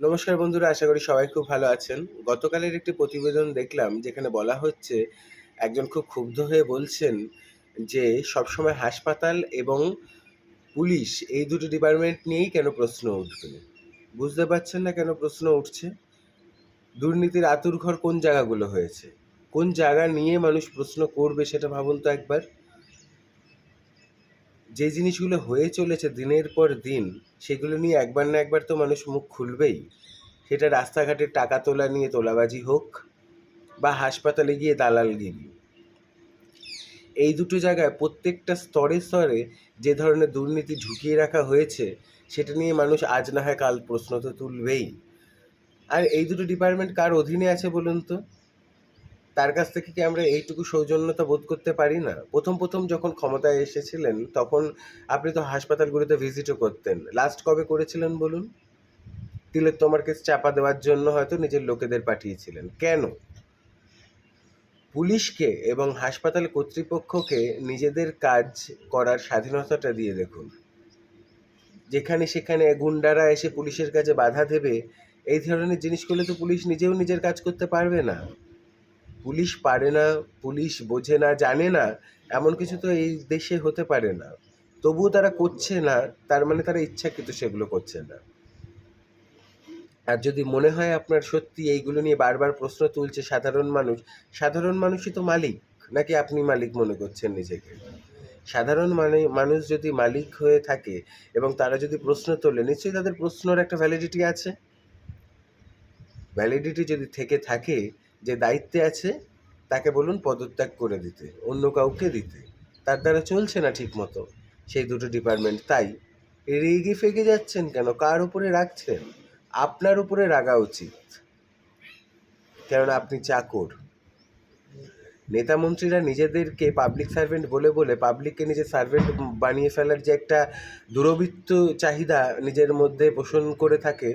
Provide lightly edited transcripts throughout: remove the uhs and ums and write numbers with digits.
নমস্কার বন্ধুরা, আশা করি সবাই খুব ভালো আছেন। গতকালের একটি প্রতিবেদন দেখলাম যেখানে বলা হচ্ছে একজন খুব ক্ষুব্ধ হয়ে বলছেন যে সবসময় হাসপাতাল এবং পুলিশ এই দুটো ডিপার্টমেন্ট নিয়েই কেন প্রশ্ন উঠবে। বুঝতে পারছেন না কেন প্রশ্ন উঠছে? দুর্নীতির আঁতুড়ঘর কোন জায়গাগুলো হয়েছে, কোন জায়গা নিয়ে মানুষ প্রশ্ন করবে সেটা ভাবুন তো একবার। যে জিনিসগুলো হয়ে চলেছে দিনের পর দিন, সেগুলো নিয়ে একবার না একবার তো মানুষ মুখ খুলবেই। সেটা রাস্তাঘাটে টাকা তোলা নিয়ে তোলাবাজি হোক বা হাসপাতালে গিয়ে দালালগিরি, এই দুটো জায়গায় প্রত্যেকটা স্তরে স্তরে যে ধরনের দুর্নীতি ঢুকিয়ে রাখা হয়েছে সেটা নিয়ে মানুষ আজ না হয় কাল প্রশ্ন তো তুলবেই। আর এই দুটো ডিপার্টমেন্ট কার অধীনে আছে বলুন তো? তার কাছ থেকে কি আমরা এইটুকু সৌজন্যতা বোধ করতে পারি না? প্রথম প্রথম যখন ক্ষমতায় এসেছিলেন তখন আপনি তো হাসপাতালগুলোতে ভিজিটও করতেন। লাস্ট কবে করেছিলেন বলুন? তিলোত্তমার কেস চাপা দেওয়ার জন্য হয়তো নিজের লোকেদের পাঠিয়েছিলেন। কেন? পুলিশকে এবং হাসপাতাল কর্তৃপক্ষকে নিজেদের কাজ করার স্বাধীনতাটা দিয়ে দেখুন। যেখানে সেখানে গুন্ডারা এসে পুলিশের কাজে বাধা দেবে, এই ধরনের জিনিসগুলো তো পুলিশ নিজেও নিজের কাজ করতে পারবে না। পুলিশ পারে না, পুলিশ বোঝে না, জানে না, এমন কিছু তো এই দেশে হতে পারে না। তবুও তারা করছে না, তার মানে তারা ইচ্ছাকৃত সেগুলো করছে না। আর যদি মনে হয় আপনার সত্যি এইগুলো নিয়ে বারবার প্রশ্ন তুলছে সাধারণ মানুষ, সাধারণ মানুষই তো মালিক, নাকি আপনি মালিক মনে করছেন নিজেকে? সাধারণ মানুষ যদি মালিক হয়ে থাকে এবং তারা যদি প্রশ্ন তোলে, নিশ্চয়ই তাদের প্রশ্নের একটা ভ্যালিডিটি আছে। ভ্যালিডিটি যদি থেকে থাকে, যে দায়িত্বে আছে তাকে বলুন পদত্যাগ করে দিতে, অন্য কাউকে দিতে। তার দ্বারা চলছে না ঠিক মতো সেই দুটো ডিপার্টমেন্ট, তাই রেগে ফেগে যাচ্ছেন কেন? কার উপরে রাখছেন? আপনার উপরে রাগা উচিত, কেননা আপনি চাকর। নেতা মন্ত্রীরা নিজেদেরকে পাবলিক সার্ভেন্ট বলে বলে পাবলিককে নিজের সার্ভেন্ট বানিয়ে ফেলার যে একটা দুরবৃত্ত চাহিদা নিজের মধ্যে পোষণ করে থাকে,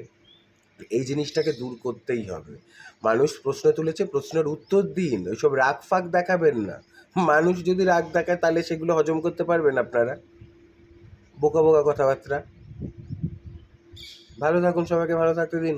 এই জিনিসটাকে দূর করতেই হবে। মানুষ প্রশ্ন তুলেছে, প্রশ্নের উত্তর দিন, ওইসব রাগ ফাগ দেখাবেন না। মানুষ যদি রাগ দেখায় তাহলে সেগুলো হজম করতে পারবেন আপনারা? বোকা বোকা কথাবার্তা। ভালো থাকুন, সবাইকে ভালো থাকতে দিন।